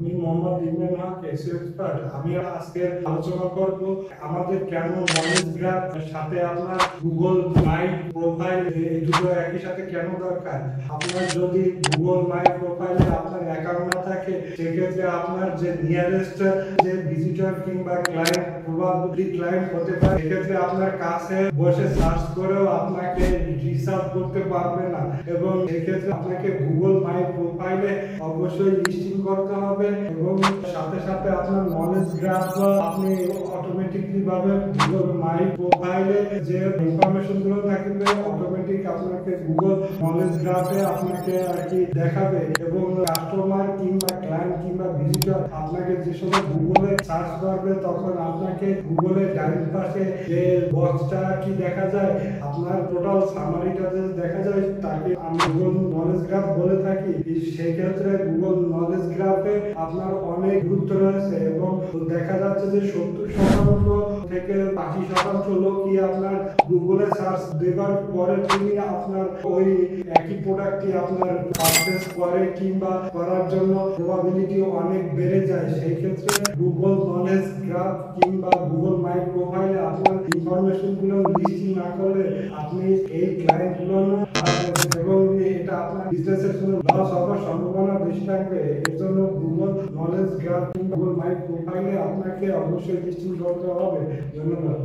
আমি মোহাম্মদ ইমরান হক SEO expert. আমি আজকে আলোচনা করব আমাদের কেন নলেজ গ্রাফ সাথে আপনার গুগল মাই প্রোফাইল এই দুটো একই সাথে কেন দরকার। আপনার যদি গুগল মাই প্রোফাইলে আপনার অ্যাকাউন্ট না থাকে সেক্ষেত্রে আপনার যে নিয়ারেস্ট যে ভিজিটর কিংবা ক্লায়েন্ট প্রবাবলি ক্লায়েন্ট হতে পারে সেক্ষেত্রে আপনার কাছে বসে সার্চ করেও আপনাকে রিসার্চ করতে পারবে না এবং সেক্ষেত্রে আপনাকে গুগল মাই প্রোফাইলে অবশ্যই লিস্টিং করতে হবে এবং সাথে সাথে আপনার নলেজ গ্রাফ আপনি অটোমেটিকলি ভাবে গুগল মাই প্রোফাইলে যে ইনফরমেশন গুলো থাকবে অটোমেটিক আপনাকে গুগল নলেজ গ্রাফে আপনাকে আর কি দেখাবে এবং কাস্টমার কিংবা ক্লায়েন্ট কিংবা ভিজিটর আপনাকে যে সময় গুগলে সার্চ করবে তখন আপনাকে গুগলে ডাইরেক্ট পাশে যে বক্সটা কি দেখা যায় আপনার টোটাল সামারিটা যে দেখা যায় তাকে আমি গুগল নলেজ গ্রাফ বলে থাকি। সেই ক্ষেত্রে গুগল নলেজ গ্রাফে আপনার অনেক গুরুত্ব রয়েছে এবং দেখা যাচ্ছে যে 70% থেকে 80% লোকই আপনার গুগলে সার্চ দেওয়ার পরে তিনি আপনার ওই একই প্রোডাক্টটি আপনার পারচেজ করে কিংবা করার জন্য প্রবাবিলিটি অনেক বেড়ে যায়। সেই ক্ষেত্রে গুগল নলেজ গ্রাফ কিংবা গুগল মাই প্রোফাইলে আপনার ইনফরমেশন গুলো লিস্টিং না করলে আপনি এই ক্লায়েন্ট গুলো এবং এটা আপনার বিজনেসের জন্য লস হওয়ার সম্ভাবনা বেশি থাকবে। এর জন্য গুগল নলেজ গ্রাফ কিংবা গুগল মাই প্রোফাইলে আপনাকে অবশ্যই লিস্টিং করতে হবে। ধন্যবাদ।